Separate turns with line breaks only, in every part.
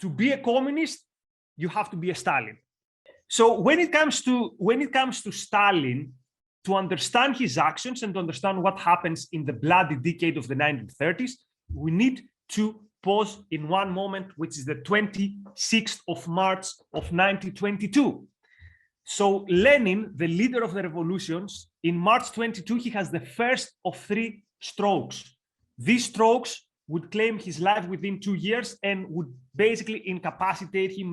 to be a communist, you have to be a Stalin. So when it comes to Stalin, to understand his actions and to understand what happens in the bloody decade of the 1930s, we need to pause in one moment, which is the 26th of March of 1922. So Lenin, the leader of the revolutions, in March 22, he has the first of 3 strokes. These strokes would claim his life within 2 years and would basically incapacitate him,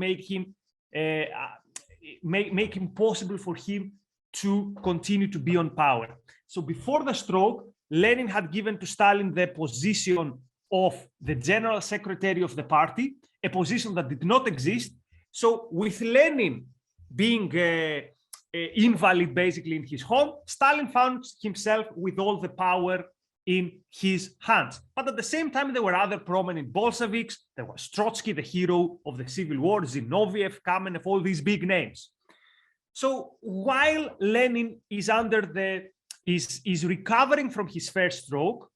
make him possible for him to continue to be on power. So before the stroke, Lenin had given to Stalin the position of the general secretary of the party, a position that did not exist. So with Lenin being invalid basically in his home, Stalin found himself with all the power in his hands. But at the same time, there were other prominent Bolsheviks. There was Trotsky, the hero of the Civil War, Zinoviev, Kamenev, all these big names. So while Lenin is is recovering from his first stroke,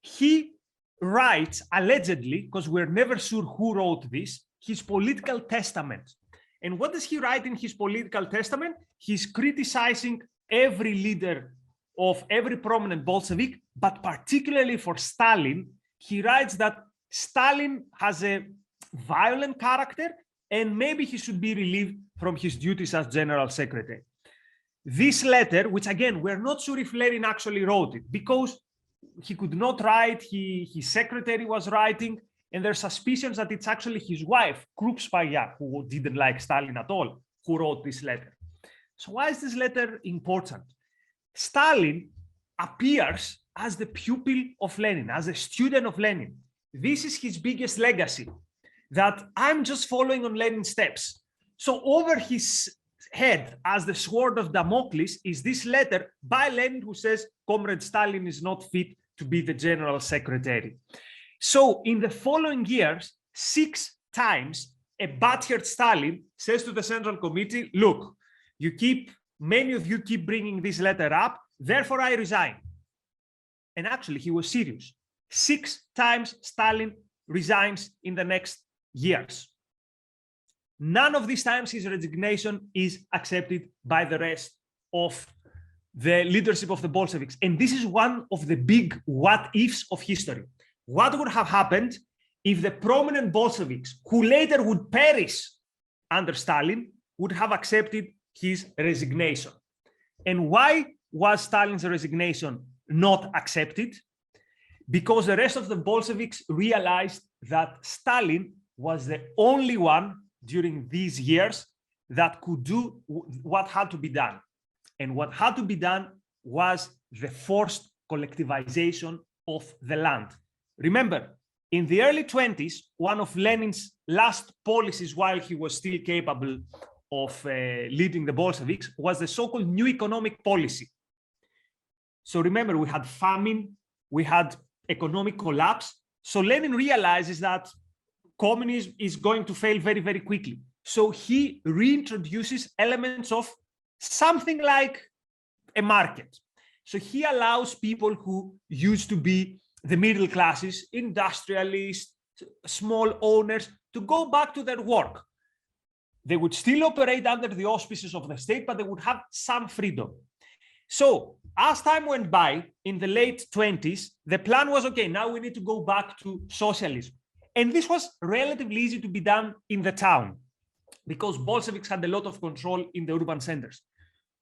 he writes, allegedly, because we're never sure who wrote this, his political testament. And what does he write in his political testament? He's criticizing every leader of every prominent Bolshevik, but particularly for Stalin. He writes that Stalin has a violent character and maybe he should be relieved from his duties as general secretary. This letter, which again, we're not sure if Lenin actually wrote it because he could not write, his secretary was writing, and there's suspicions that it's actually his wife, Krupskaya, who didn't like Stalin at all, who wrote this letter. So why is this letter important? Stalin appears as the pupil of Lenin, as a student of Lenin. This is his biggest legacy, that I'm just following on Lenin's steps. So over his head, as the sword of Damocles, is this letter by Lenin who says, Comrade Stalin is not fit to be the general secretary. So in the following years, 6 times, a butthurt Stalin says to the Central Committee, look, many of you keep bringing this letter up, therefore I resign. And actually, he was serious. 6 times Stalin resigns in the next years. None of these times his resignation is accepted by the rest of the leadership of the Bolsheviks. And this is one of the big what-ifs of history. What would have happened if the prominent Bolsheviks, who later would perish under Stalin, would have accepted his resignation? And why was Stalin's resignation not accepted? Because the rest of the Bolsheviks realized that Stalin was the only one during these years that could do what had to be done. And what had to be done was the forced collectivization of the land. Remember, in the early 20s, one of Lenin's last policies while he was still capable of leading the Bolsheviks was the so-called new economic policy. So remember, we had famine, we had economic collapse. So Lenin realizes that communism is going to fail very, very quickly. So he reintroduces elements of something like a market. So he allows people who used to be the middle classes, industrialists, small owners, to go back to their work. They would still operate under the auspices of the state, but they would have some freedom. So as time went by, in the late 20s, the plan was, okay, now we need to go back to socialism. And this was relatively easy to be done in the town because Bolsheviks had a lot of control in the urban centers.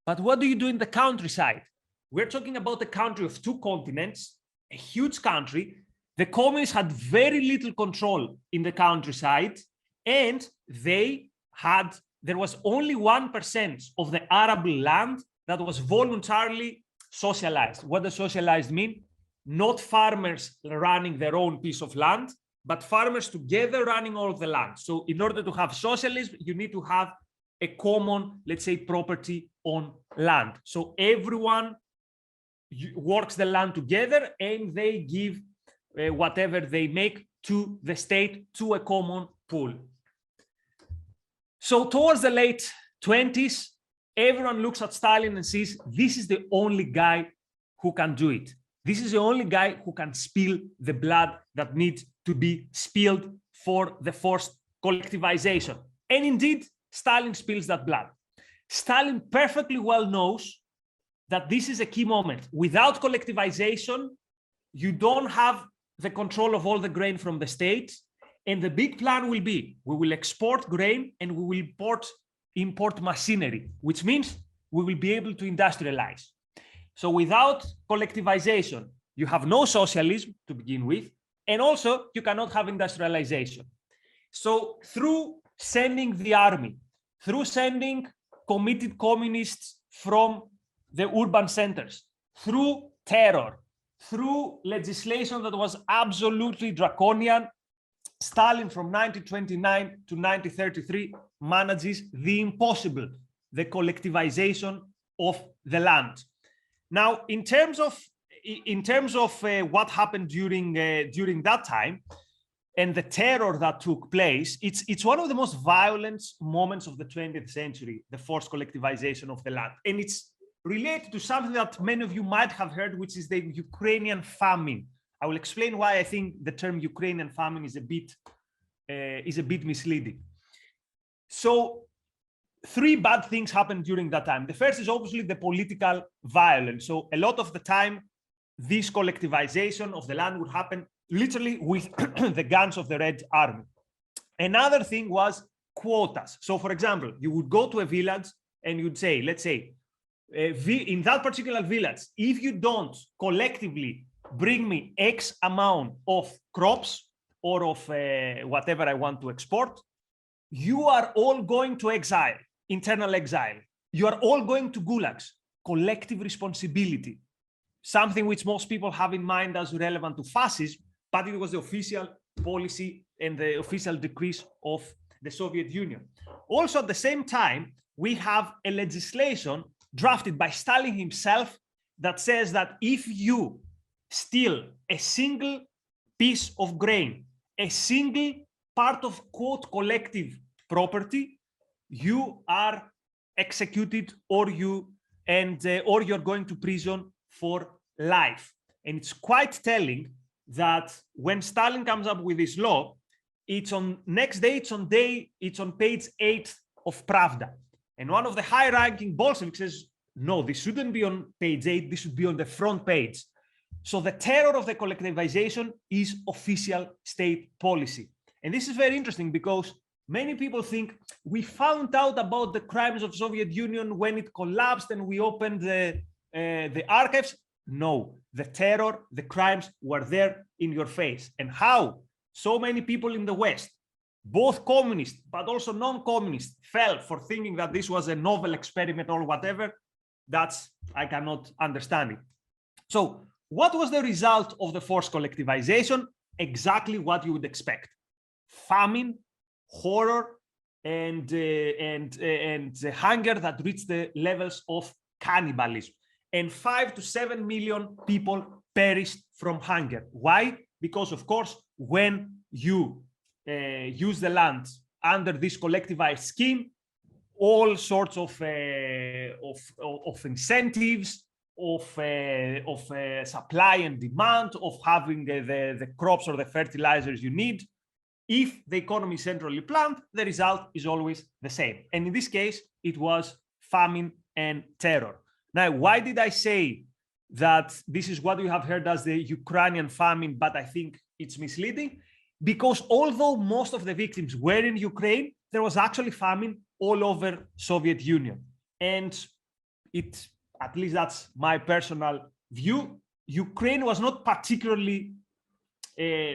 But what do you do in the countryside? We're talking about a country of 2 continents, a huge country. The communists had very little control in the countryside, and there was only 1% of the arable land that was voluntarily socialized. What does socialized mean? Not farmers running their own piece of land, but farmers together running all of the land. So in order to have socialism, you need to have a common, let's say, property on land. So everyone works the land together and they give whatever they make to the state, to a common pool. So towards the late 20s, everyone looks at Stalin and says, this is the only guy who can do it. This is the only guy who can spill the blood that needs to be spilled for the forced collectivization. And indeed, Stalin spills that blood. Stalin perfectly well knows that this is a key moment. Without collectivization, you don't have the control of all the grain from the state. And the big plan will be, we will export grain and we will import machinery, which means we will be able to industrialize. So without collectivization, you have no socialism to begin with, and also you cannot have industrialization. So through sending the army, through sending committed communists from the urban centers, through terror, through legislation that was absolutely draconian, Stalin from 1929 to 1933 manages the impossible, the collectivization of the land. Now, in terms of what happened during that time and the terror that took place, it's one of the most violent moments of the 20th century, the forced collectivization of the land. And it's related to something that many of you might have heard, which is the Ukrainian famine. I will explain why I think the term Ukrainian famine is a bit misleading. So three bad things happened during that time. The first is obviously the political violence. So a lot of the time, this collectivization of the land would happen literally with the guns of the Red Army. Another thing was quotas. So for example, you would go to a village and you'd say, let's say, in that particular village, if you don't collectively bring me X amount of crops or of whatever I want to export, you are all going to exile, internal exile. You are all going to gulags, collective responsibility, something which most people have in mind as relevant to fascism, but it was the official policy and the official decrees of the Soviet Union. Also, at the same time, we have a legislation drafted by Stalin himself that says that if you steal a single piece of grain, a single part of quote collective property, you are executed or you're going to prison for life. And it's quite telling that when Stalin comes up with this law, it's on page 8 of Pravda. And one of the high-ranking Bolsheviks says, no, this shouldn't be on page 8, this should be on the front page. So the terror of the collectivization is official state policy. And this is very interesting because many people think we found out about the crimes of Soviet Union when it collapsed and we opened the archives. No, the terror, the crimes were there in your face. And how so many people in the West, both communist but also non-communist, fell for thinking that this was a novel experiment or whatever, I cannot understand it. So what was the result of the forced collectivization? Exactly what you would expect. Famine, horror, and the hunger that reached the levels of cannibalism. And 5 to 7 million people perished from hunger. Why? Because, of course, when you use the land under this collectivized scheme, all sorts of incentives, of supply and demand, of having the crops or the fertilizers you need. If the economy is centrally planned, the result is always the same. And in this case, it was famine and terror. Now, why did I say that this is what we have heard as the Ukrainian famine, but I think it's misleading? Because although most of the victims were in Ukraine, there was actually famine all over Soviet Union. And at least that's my personal view, Ukraine was not particularly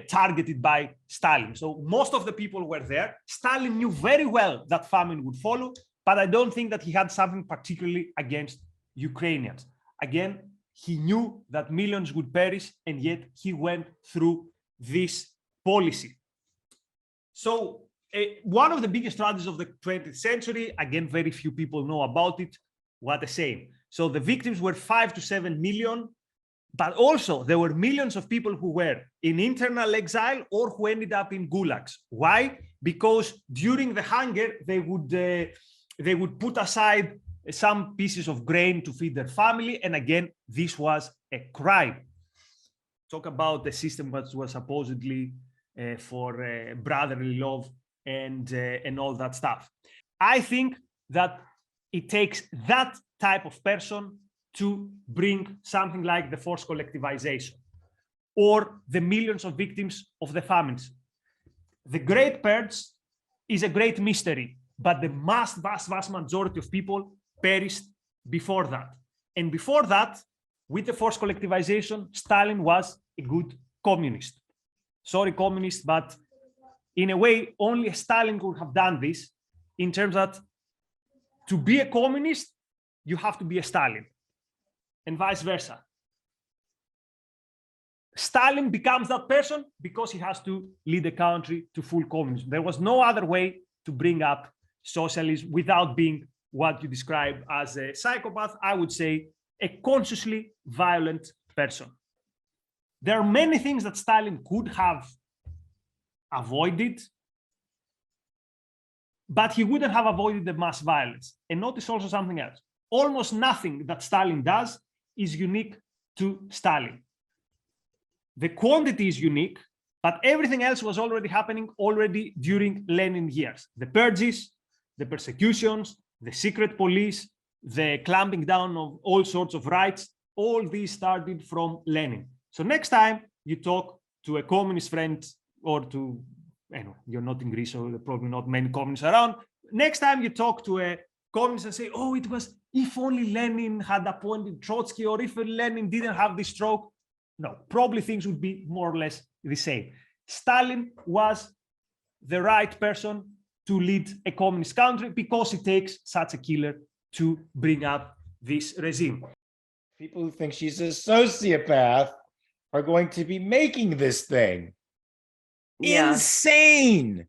targeted by Stalin. So most of the people were there. Stalin knew very well that famine would follow, but I don't think that he had something particularly against Ukrainians. Again, he knew that millions would perish, and yet he went through this policy. So one of the biggest tragedies of the 20th century, again, very few people know about it. What a shame. So the victims were 5 to 7 million, but also there were millions of people who were in internal exile or who ended up in gulags. Why? Because during the hunger, they would put aside some pieces of grain to feed their family. And again, this was a crime. Talk about the system that was supposedly for brotherly love and all that stuff. I think that it takes that type of person to bring something like the forced collectivization or the millions of victims of the famines. The Great Purge is a great mystery, but the vast majority of people perished before that. And before that, with the forced collectivization, Stalin was a good communist. Sorry, communist, but in a way, only Stalin could have done this, in terms that to be a communist, you have to be a Stalin, and vice versa. Stalin becomes that person because he has to lead the country to full communism. There was no other way to bring up socialism without being what you describe as a psychopath. I would say a consciously violent person. There are many things that Stalin could have avoided, but he wouldn't have avoided the mass violence. And notice also something else. Almost nothing that Stalin does is unique to Stalin. The quantity is unique, but everything else was already happening during Lenin years. The purges, the persecutions, the secret police, the clamping down of all sorts of rights, all these started from Lenin. So next time you talk to a communist friend, or to, you're not in Greece, so there are probably not many communists around. Next time you talk to a communist and say, oh, it was if only Lenin had appointed Trotsky, or if Lenin didn't have this stroke. No, probably things would be more or less the same. Stalin was the right person to lead a communist country because it takes such a killer to bring up this regime.
People who think she's a sociopath are going to be making this thing. Yeah. Insane.